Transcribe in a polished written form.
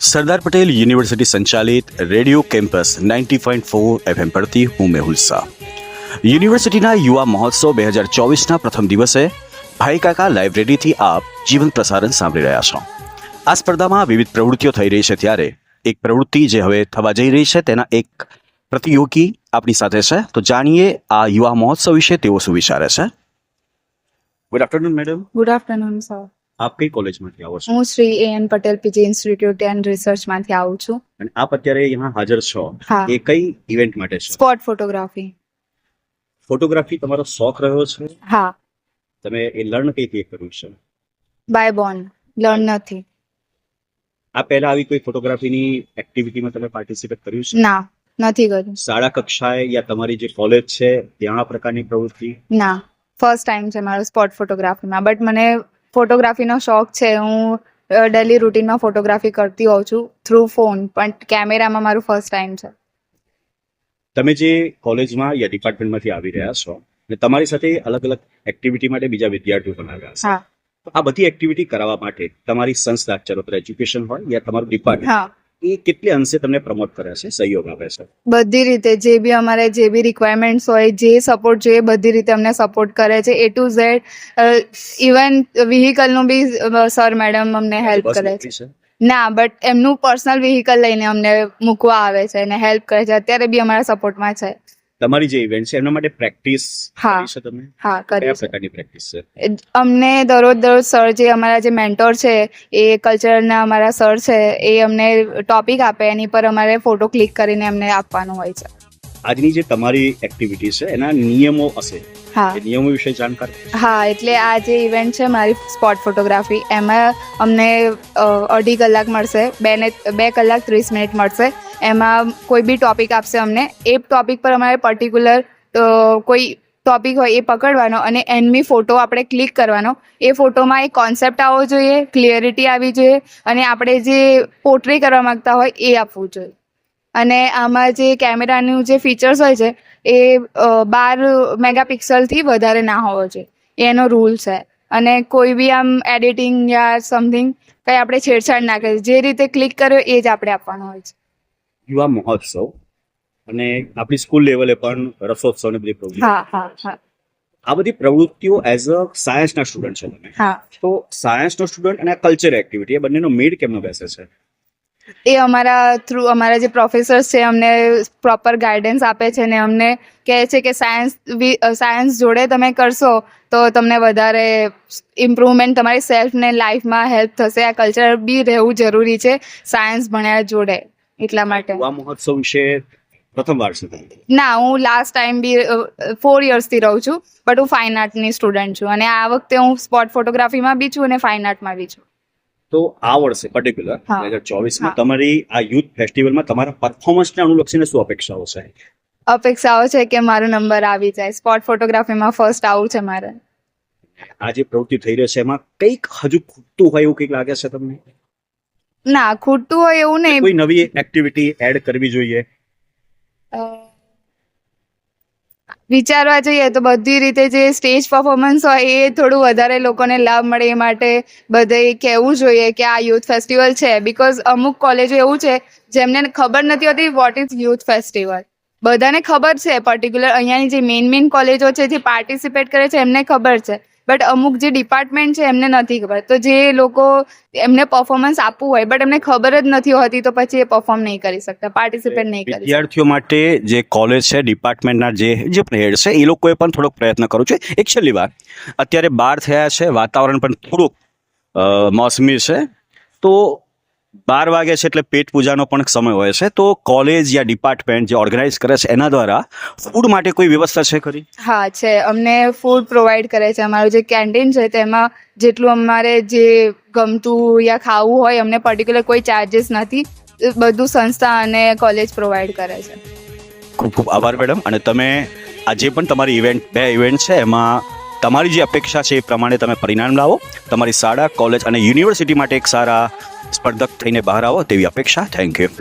Sardar Patel university संचालित radio campus 90.4 FM પરથી હું મેહુલ શાહ. યુનિવર્સિટીના યુવા મહોત્સવ 2024ના પ્રથમ દિવસે ભાઈ કાકા લાઇબ્રેરીથી આપ જીવન પ્રસારણ સાંભળી રહ્યા છો. આ સ્પર્ધામાં વિવિધ પ્રવૃત્તિઓ થઈ રહી છે, ત્યારે એક પ્રવૃત્તિ જે હવે થવા જઈ રહી છે તેના એક પ્રતિયોગી આપણી સાથે છે, તો જાણીએ આ યુવા મહોત્સવ વિશે તેઓ શું વિચારે છે. Good afternoon madam. Good afternoon sir. આપ કઈ કોલેજમાંથી આવો છો? હું Shri AN Patel PG institute and રિસર્ચમાંથી આવું છું. અને આપ અત્યારે અહીંયા હાજર છો, હા. એ કઈ ઇવેન્ટ માટે છે? Spot photography. ફોટોગ્રાફી તમારો શોખ રહ્યો છે? હા. તમે એ લર્ન કઈ રીતે કર્યું છે? બાય બોર્ન, લર્ન નથી. આ પહેલા આવી કોઈ ફોટોગ્રાફીની એક્ટિવિટીમાં તમે પાર્ટિસિપેટ કર્યું છે? ના, નથી કર્યું. શાળા કક્ષાએ યા તમારી જે કોલેજ છે ત્યાં આ પ્રકારની પ્રવૃત્તિ? ના, ફર્સ્ટ ટાઈમ છે મારો સ્પોટ ફોટોગ્રાફીમાં. બટ મને ફોટોગ્રાફીનો શોખ છે. હું ડેલી રૂટીનમાં ફોટોગ્રાફી કરતી હોઉં છું થ્રુ ફોન, પણ કેમેરામાં મારું ફર્સ્ટ ટાઈમ છે. તમે જે કોલેજમાં યા ડિપાર્ટમેન્ટમાંથી આવી રહ્યા છો અને તમારી સાથે અલગ અલગ એક્ટિવિટી માટે બીજા વિદ્યાર્થીઓ પણ આવ્યા છે, હા. તો આ બધી એક્ટિવિટી કરાવવા માટે તમારી સંસ્થા, ચરોતર એજ્યુકેશન હોય યા તમારું ડિપાર્ટમેન્ટ, હા, એ કેટલી અંશે તમને પ્રમોટ કરે છે, સહયોગ આપે છે? બધી રીતે જે બી અમારે જે બી રિક્વાયરમેન્ટ્સ હોય, જે સપોર્ટ જોઈએ, બધી રીતે અમને સપોર્ટ કરે છે. A to Z. ઇવન વ્હીકલનું બી સર મેડમ અમને હેલ્પ બસ કરે છે. મોકલી છે? ના, બટ એમનું પર્સનલ વ્હીકલ લઈને અમને મૂકવા આવે છે અને હેલ્પ કરે છે. અત્યારે બી અમારા સપોર્ટમાં છે. તમારી જે ઇવેન્ટ છે એમના માટે પ્રેક્ટિસ હા. કરી છે તમે? હા, કરી કયા છે. પ્રકારની પ્રેક્ટિસ છે? અમને દરરોજ સર, જે અમારા જે મેન્ટોર છે, એ કલ્ચરના અમારા સર છે, એ અમને ટોપિક આપે, એની પર અમારે ફોટો ક્લિક કરીને એમને આપવાનું હોય છે. આજની જે તમારી એક્ટિવિટી છે એના નિયમો હશે, હા. એ નિયમો વિશે જાણકાર? હા, એટલે આ જે ઇવેન્ટ છે મારી સ્પોટ ફોટોગ્રાફી, એમાં અમને 2.5 કલાક મળશે, 2 કલાક 30 મિનિટ મળશે. એમાં કોઈ બી ટોપિક આપશે અમને, એ ટોપિક પર અમારે પર્ટિક્યુલર કોઈ ટોપિક હોય એ પકડવાનો અને એનમી ફોટો આપણે ક્લિક કરવાનો. એ ફોટોમાં એક કોન્સેપ્ટ આવવો જોઈએ, ક્લિયરિટી આવવી જોઈએ, અને આપણે જે પોર્ટ્રે કરવા માંગતા હોય એ આપવું જોઈએ. અને આમાં જે કેમેરાનું જે ફીચર્સ હોય છે એ 12 મેગાપિક્સલથી વધારે ના હોવો જોઈએ, એનો રૂલ છે. અને કોઈ બી આમ એડિટિંગ યા સમથિંગ કંઈ આપણે છેડછાડ ના કરીએ, જે રીતે ક્લિક કર્યો એ જ આપણે આપવાનું હોય છે. યુવા મહોત્સવ અને આપણી સ્કૂલ લેવલે પણ રસોત્સવ ને બધી પ્રવૃત્તિઓ, હા, હા, હા, આ બધી પ્રવૃત્તિઓ એઝ અ સાયન્સના સ્ટુડન્ટ છે તમે, હા. તો સાયન્સનો સ્ટુડન્ટ અને કલ્ચર એક્ટિવિટી, એ બંનેનો મેળ કેમનો બેસે છે? એ અમારા થ્રુ અમારા જે પ્રોફેસર્સ છે અમને પ્રોપર ગાઈડન્સ આપે છે ને અમને કહે છે કે સાયન્સ જોડે તમે કરશો તો તમને વધારે ઇમ્પ્રુવમેન્ટ તમારી સેલ્ફ ને લાઈફમાં હેલ્પ થશે. આ કલ્ચર બી રહેવું જરૂરી છે સાયન્સ ભણ્યા જોડે, એટલા માટે. યુવા મહોત્સવ વિશે પ્રથમવાર છે તમે? ના, હું લાસ્ટ ટાઈમ બી 4 યર્સથી રહું છું, બટ હું ફાઇન આર્ટની સ્ટુડન્ટ છું. અને આ વખતે હું સ્પોટ ફોટોગ્રાફીમાં બી છું અને ફાઇન આર્ટમાં બી છું. તો આ વર્ષે પર્ટિક્યુલર હા. 2024માં હા. તમારી આ યુથ ફેસ્ટિવલમાં તમારા પરફોર્મન્સને અનુલક્ષીને શું અપેક્ષાઓ છે? અપેક્ષાઓ છે કે મારો નંબર આવી જાય, સ્પોટ ફોટોગ્રાફીમાં ફર્સ્ટ આવું છે મારે. આ જે પ્રવૃત્તિ થઈ રહી છે એમાં કંઈક હજુ ખૂટતું હોય એવું કંઈક લાગે છે તમને? ના, ખૂટતું હોય એવું નહીં. કોઈ નવી એક્ટિવિટી એડ કરવી જોઈએ? વિચારવા જઈએ તો બધી રીતે જે સ્ટેજ પરફોર્મન્સ હોય એ થોડું વધારે લોકોને લાભ મળે, એ માટે બધે કહેવું જોઈએ કે આ યુથ ફેસ્ટિવલ છે. બીકોઝ અમુક કોલેજો એવું છે જેમને ખબર નથી હોતી વોટ ઇઝ યુથ ફેસ્ટિવલ. બધાને ખબર છે, પર્ટિક્યુલર અહીંયાની જે મેઇન કોલેજો છે જે પાર્ટિસિપેટ કરે છે એમને ખબર છે, બટ અમુક જે ડિપાર્ટમેન્ટ છે એમને નથી ખબર. તો જે લોકો એમને પરફોર્મન્સ આપવું હોય બટ એમને ખબર જ નથી હોતી, તો પછી એ પરફોર્મ નહીં કરી શકતા, પાર્ટિસિપેટ નહીં કરી શકતા. વિદ્યાર્થીઓ માટે જે કોલેજ છે, ડિપાર્ટમેન્ટના જે હેડ છે, એ લોકોએ પણ થોડોક પ્રયત્ન કરવો છે. એક છેલ્લી વાત, અત્યારે 12 થયા છે, વાતાવરણ પણ થોડુંક મોસમી છે, તો 12 વાગે છે એટલે પેટ પૂજાનો પણ સમય હોય છે, તો કોલેજ યા ડિપાર્ટમેન્ટ જે ઓર્ગેનાઇઝ કરે છે એના દ્વારા ફૂડ માટે કોઈ વ્યવસ્થા છે ખરી? હા, છે. અમને ફૂડ પ્રોવાઈડ કરે છે. અમારું જે કેન્ટીન છે તેમાં જેટલું અમારે જે ગમતું યા ખાવું હોય, અમને પર્ટિક્યુલર કોઈ ચાર્જીસ નથી. બધું સંસ્થા અને કોલેજ પ્રોવાઈડ કરે છે. ખૂબ ખૂબ આભાર મેડમ. અને તમે આ જે પણ તમારી બે ઇવેન્ટ છે એમાં તમારી જે અપેક્ષા છે એ પ્રમાણે તમે પરિણામ લાવો, તમારી શાળા, કોલેજ અને યુનિવર્સિટી માટે એક સારા સ્પર્ધક થઈને બહાર આવો તેવી અપેક્ષા. Thank you.